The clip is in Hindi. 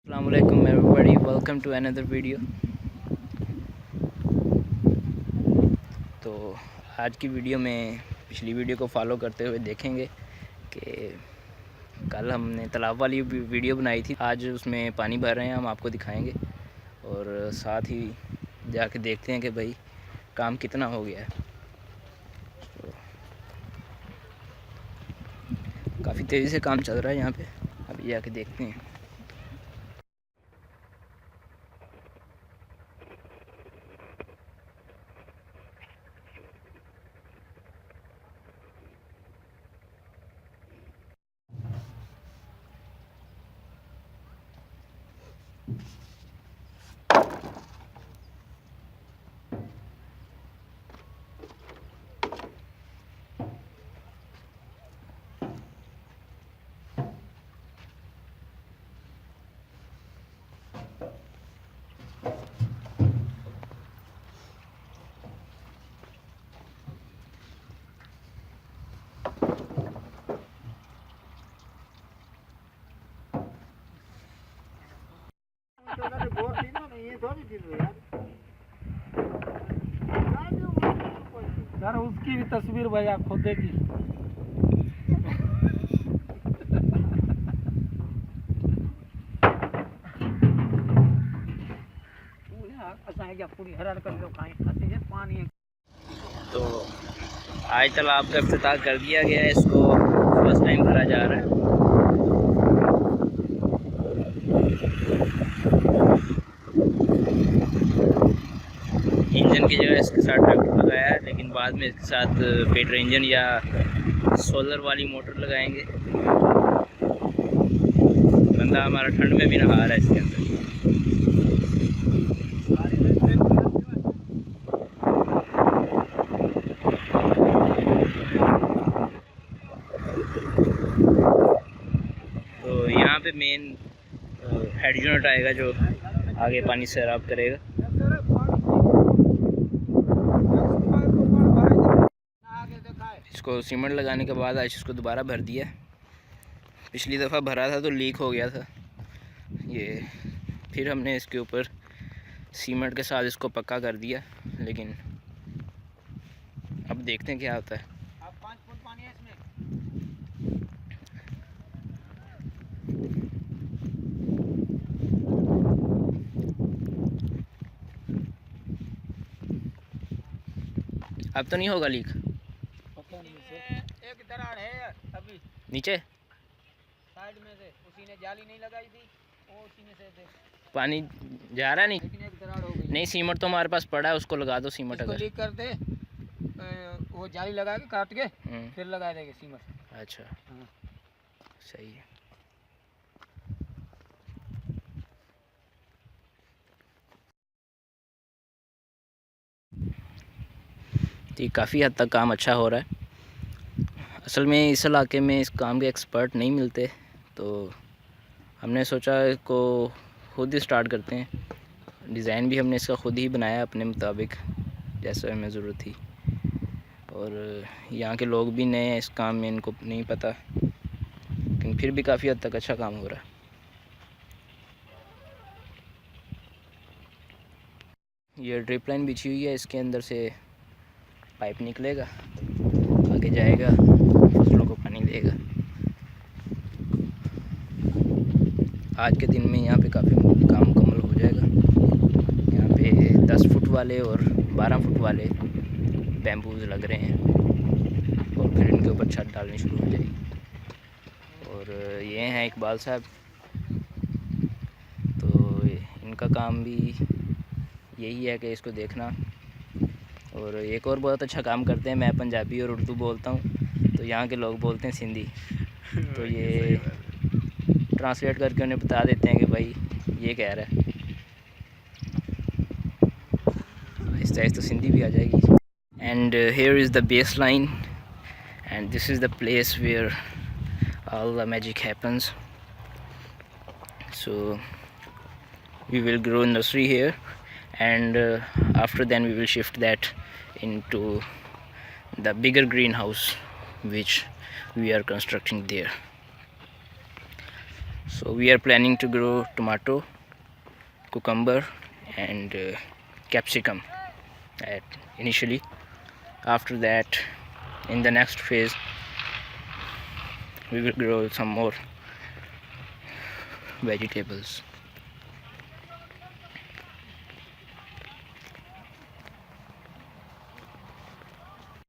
Assalamualaikum everybody, welcome to another video। तो आज की वीडियो में पिछली वीडियो को फॉलो करते हुए देखेंगे कि कल हमने तालाब वाली वीडियो बनाई थी, आज उसमें पानी भर रहे हैं, हम आपको दिखाएंगे और साथ ही जाके देखते हैं कि भाई काम कितना हो गया है। तो काफ़ी तेज़ी से काम चल रहा है यहाँ पे, अभी जाके देखते हैं। यार उसकी भी तस्वीर भाई आप खुद देखी। तो आज तालाब का इफ्तिताह कर दिया गया है, इसको फर्स्ट टाइम भरा जा रहा है। इंजन की जगह इसके साथ ट्रैक्टर लगाया है, लेकिन बाद में इसके साथ पेट्रोल इंजन या सोलर वाली मोटर लगाएंगे। बंदा हमारा ठंड में भी नहा रहा है इसके अंदर। तो यहाँ पे मेन हेड यूनिट आएगा जो आगे पानी सैराब करेगा। इसको सीमेंट लगाने के बाद आज इसको दोबारा भर दिया। पिछली दफ़ा भरा था तो लीक हो गया था ये, फिर हमने इसके ऊपर सीमेंट के साथ इसको पक्का कर दिया, लेकिन अब देखते हैं क्या होता है। अब 5 फुट पानी है इसमें। अब तो नहीं होगा लीक। पता नहीं सर, एक दरार है अभी नीचे साइड में से, उसी ने जाली नहीं लगाई थी, वो उसी में से पानी जा रहा नहीं। लेकिन एक दरार हो गई। नहीं, सीमेंट तो हमारे पास पड़ा है, उसको लगा दो सीमेंट। इसको अगर लीक कर दे, वो जाली लगा के काट के फिर लगा देंगे सीमेंट। अच्छा, हाँ। सही है। तो ये काफ़ी हद तक काम अच्छा हो रहा है। असल में इस इलाके में इस काम के एक्सपर्ट नहीं मिलते, तो हमने सोचा इसको खुद ही स्टार्ट करते हैं। डिज़ाइन भी हमने इसका खुद ही बनाया अपने मुताबिक, जैसा हमें ज़रूरत थी। और यहाँ के लोग भी नए हैं इस काम में, इनको नहीं पता, लेकिन फिर भी काफ़ी हद तक अच्छा काम हो रहा है। ये ड्रिप लाइन बिछी हुई है, इसके अंदर से पाइप निकलेगा, आगे जाएगा, फसलों को पानी देगा। आज के दिन में यहाँ पे काफ़ी काम मुकम्मल हो जाएगा। यहाँ पे 10 फुट वाले और 12 फुट वाले बैम्बूज लग रहे हैं और फिर इनके ऊपर छत डालनी शुरू हो जाएगी। और ये हैं इकबाल साहब, तो इनका काम भी यही है कि इसको देखना। और एक और बहुत अच्छा काम करते हैं, मैं पंजाबी और उर्दू बोलता हूँ, तो यहाँ के लोग बोलते हैं सिंधी, तो ये ट्रांसलेट करके उन्हें बता देते हैं कि भाई ये कह रहा है। आहिस्ता आहिस्ता सिंधी भी आ जाएगी। And here is the base line and this is the place where all the magic happens. So we will grow nursery here, and after then we will shift that into the bigger greenhouse which we are constructing there. So we are planning to grow tomato, cucumber and capsicum initially. After that, in the next phase, we will grow some more vegetables.